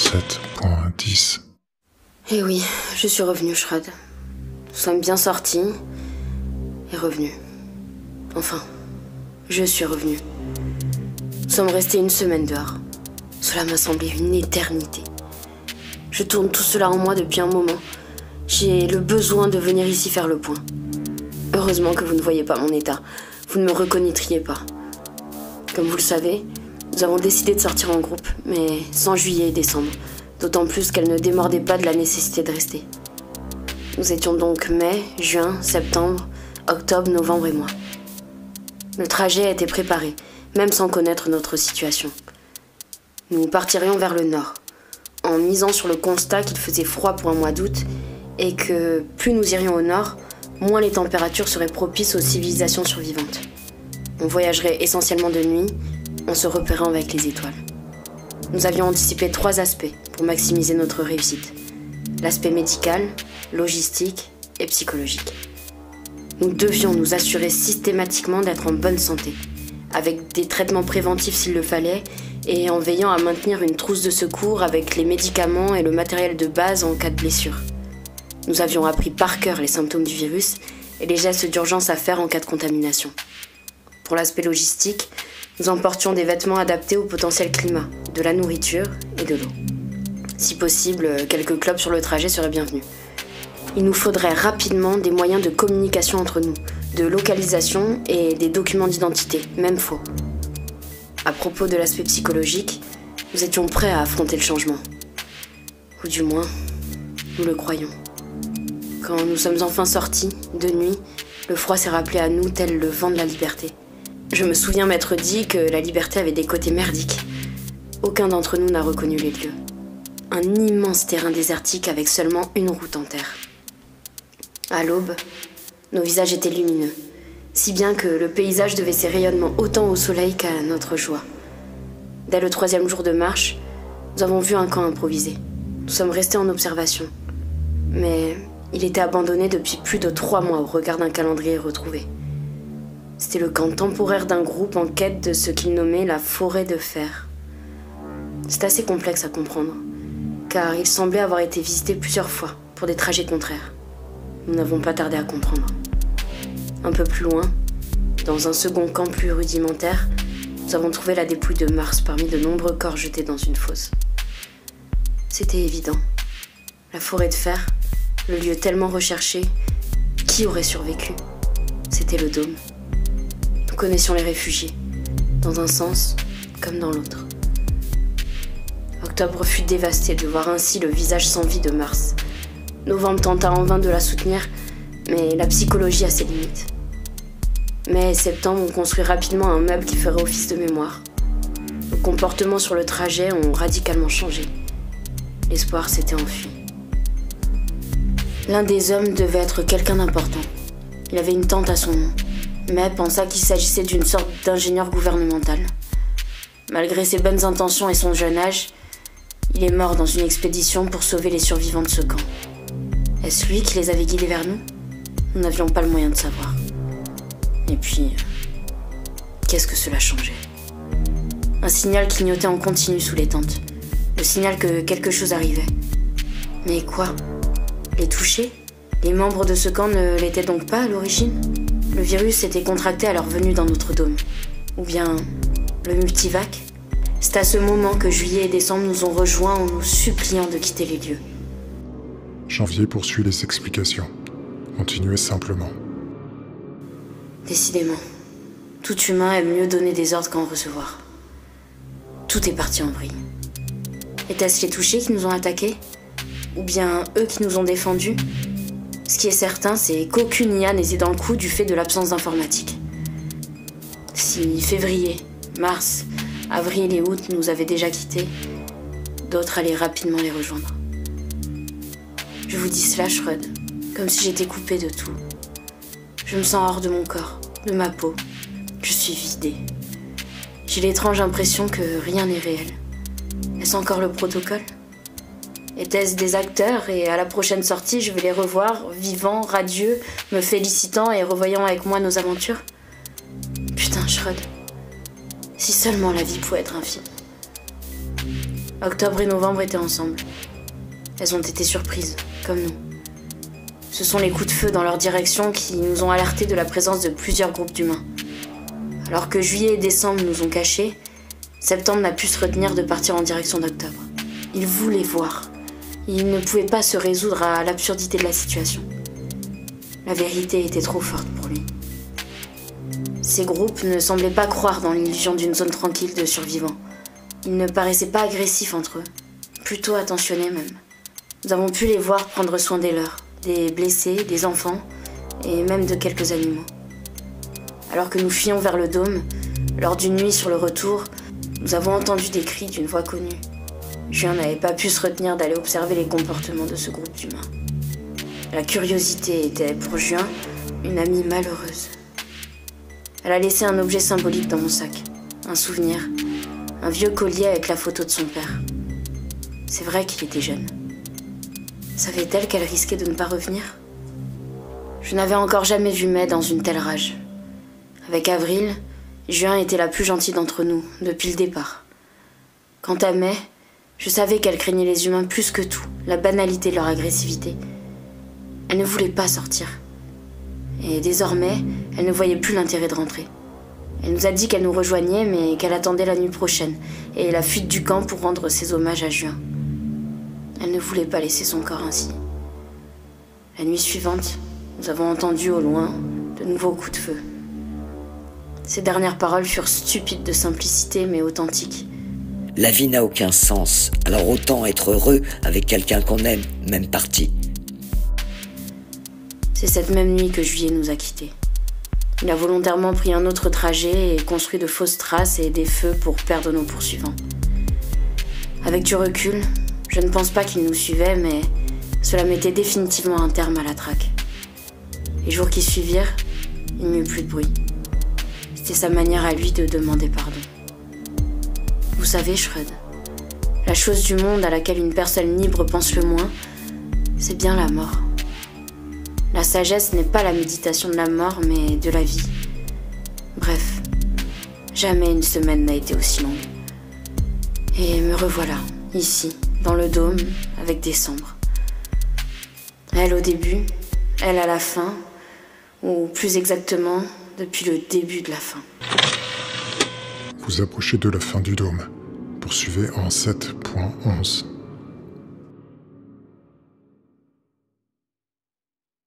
7.10. Eh oui, je suis revenue, Shrud. Nous sommes bien sortis et revenus. Enfin, je suis revenue. Nous sommes restés une semaine dehors. Cela m'a semblé une éternité. Je tourne tout cela en moi depuis un moment. J'ai le besoin de venir ici faire le point. Heureusement que vous ne voyez pas mon état. Vous ne me reconnaîtriez pas. Comme vous le savez, nous avons décidé de sortir en groupe, mais sans juillet et décembre. D'autant plus qu'elle ne démordait pas de la nécessité de rester. Nous étions donc mai, juin, septembre, octobre, novembre et moi. Le trajet a été préparé, même sans connaître notre situation. Nous partirions vers le nord, en misant sur le constat qu'il faisait froid pour un mois d'août et que plus nous irions au nord, moins les températures seraient propices aux civilisations survivantes. On voyagerait essentiellement de nuit, en se repérant avec les étoiles. Nous avions anticipé 3 aspects pour maximiser notre réussite. L'aspect médical, logistique et psychologique. Nous devions nous assurer systématiquement d'être en bonne santé, avec des traitements préventifs s'il le fallait, et en veillant à maintenir une trousse de secours avec les médicaments et le matériel de base en cas de blessure. Nous avions appris par cœur les symptômes du virus et les gestes d'urgence à faire en cas de contamination. Pour l'aspect logistique, nous emportions des vêtements adaptés au potentiel climat, de la nourriture et de l'eau. Si possible, quelques clopes sur le trajet seraient bienvenus. Il nous faudrait rapidement des moyens de communication entre nous, de localisation et des documents d'identité, même faux. À propos de l'aspect psychologique, nous étions prêts à affronter le changement. Ou du moins, nous le croyons. Quand nous sommes enfin sortis, de nuit, le froid s'est rappelé à nous tel le vent de la liberté. Je me souviens m'être dit que la liberté avait des côtés merdiques. Aucun d'entre nous n'a reconnu les lieux. Un immense terrain désertique avec seulement une route en terre. À l'aube, nos visages étaient lumineux, si bien que le paysage devait ses rayonnements autant au soleil qu'à notre joie. Dès le 3e jour de marche, nous avons vu un camp improvisé. Nous sommes restés en observation. Mais il était abandonné depuis plus de 3 mois au regard d'un calendrier retrouvé. C'était le camp temporaire d'un groupe en quête de ce qu'il nommait la forêt de fer. C'est assez complexe à comprendre, car il semblait avoir été visité plusieurs fois pour des trajets contraires. Nous n'avons pas tardé à comprendre. Un peu plus loin, dans un second camp plus rudimentaire, nous avons trouvé la dépouille de Mars parmi de nombreux corps jetés dans une fosse. C'était évident. La forêt de fer, le lieu tellement recherché, qui aurait survécu? C'était le dôme. Nous connaissions les réfugiés, dans un sens comme dans l'autre. Octobre fut dévasté de voir ainsi le visage sans vie de Mars. Novembre tenta en vain de la soutenir, mais la psychologie a ses limites. Mai et septembre ont construit rapidement un meuble qui ferait office de mémoire. Nos comportements sur le trajet ont radicalement changé. L'espoir s'était enfui. L'un des hommes devait être quelqu'un d'important. Il avait une tante à son nom. Mai pensa qu'il s'agissait d'une sorte d'ingénieur gouvernemental. Malgré ses bonnes intentions et son jeune âge, il est mort dans une expédition pour sauver les survivants de ce camp. Est-ce lui qui les avait guidés vers nous? Nous n'avions pas le moyen de savoir. Et puis, qu'est-ce que cela changeait? Un signal clignotait en continu sous les tentes. Le signal que quelque chose arrivait. Mais quoi? Les touchés? Les membres de ce camp ne l'étaient donc pas à l'origine? Le virus s'était contracté à leur venue dans notre dôme. Ou bien le multivac? C'est à ce moment que juillet et décembre nous ont rejoints en nous suppliant de quitter les lieux. Janvier poursuit les explications. Continuez simplement. Décidément, tout humain aime mieux donner des ordres qu'en recevoir. Tout est parti en vrille. Était-ce les touchés qui nous ont attaqués? Ou bien eux qui nous ont défendus? Ce qui est certain, c'est qu'aucune IA n'était dans le coup du fait de l'absence d'informatique. Si février, mars, avril et août nous avaient déjà quittés, d'autres allaient rapidement les rejoindre. Je vous dis cela, Shrud, comme si j'étais coupée de tout. Je me sens hors de mon corps, de ma peau. Je suis vidée. J'ai l'étrange impression que rien n'est réel. Est-ce encore le protocole? Était-ce des acteurs et à la prochaine sortie, je vais les revoir, vivants, radieux, me félicitant et revoyant avec moi nos aventures? Putain, Shrud. Si seulement la vie pouvait être infinie. Octobre et novembre étaient ensemble. Elles ont été surprises, comme nous. Ce sont les coups de feu dans leur direction qui nous ont alertés de la présence de plusieurs groupes d'humains. Alors que juillet et décembre nous ont cachés, septembre n'a pu se retenir de partir en direction d'octobre. Il voulait voir. Il ne pouvait pas se résoudre à l'absurdité de la situation. La vérité était trop forte pour lui. Ces groupes ne semblaient pas croire dans l'illusion d'une zone tranquille de survivants. Ils ne paraissaient pas agressifs entre eux, plutôt attentionnés même. Nous avons pu les voir prendre soin des leurs, des blessés, des enfants, et même de quelques animaux. Alors que nous fuyions vers le dôme, lors d'une nuit sur le retour, nous avons entendu des cris d'une voix connue. Juin n'avait pas pu se retenir d'aller observer les comportements de ce groupe d'humains. La curiosité était, pour Juin, une amie malheureuse. Elle a laissé un objet symbolique dans mon sac, un souvenir, un vieux collier avec la photo de son père. C'est vrai qu'il était jeune. Savait-elle qu'elle risquait de ne pas revenir? Je n'avais encore jamais vu Mai dans une telle rage. Avec Avril, Juin était la plus gentille d'entre nous, depuis le départ. Quant à Mai, je savais qu'elle craignait les humains plus que tout, la banalité de leur agressivité. Elle ne voulait pas sortir. Et désormais, elle ne voyait plus l'intérêt de rentrer. Elle nous a dit qu'elle nous rejoignait, mais qu'elle attendait la nuit prochaine, et la fuite du camp pour rendre ses hommages à Juin. Elle ne voulait pas laisser son corps ainsi. La nuit suivante, nous avons entendu au loin de nouveaux coups de feu. Ces dernières paroles furent stupides de simplicité, mais authentiques. La vie n'a aucun sens, alors autant être heureux avec quelqu'un qu'on aime, même parti. C'est cette même nuit que Juillet nous a quittés. Il a volontairement pris un autre trajet et construit de fausses traces et des feux pour perdre nos poursuivants. Avec du recul, je ne pense pas qu'il nous suivait, mais cela mettait définitivement un terme à la traque. Les jours qui suivirent, il n'y eut plus de bruit. C'était sa manière à lui de demander pardon. Vous savez, Schröd, la chose du monde à laquelle une personne libre pense le moins, c'est bien la mort. La sagesse n'est pas la méditation de la mort, mais de la vie. Bref, jamais une semaine n'a été aussi longue. Et me revoilà, ici, dans le dôme, avec Décembre. Elle au début, elle à la fin, ou plus exactement, depuis le début de la fin. Vous approchez de la fin du dôme. Poursuivez en 7.11.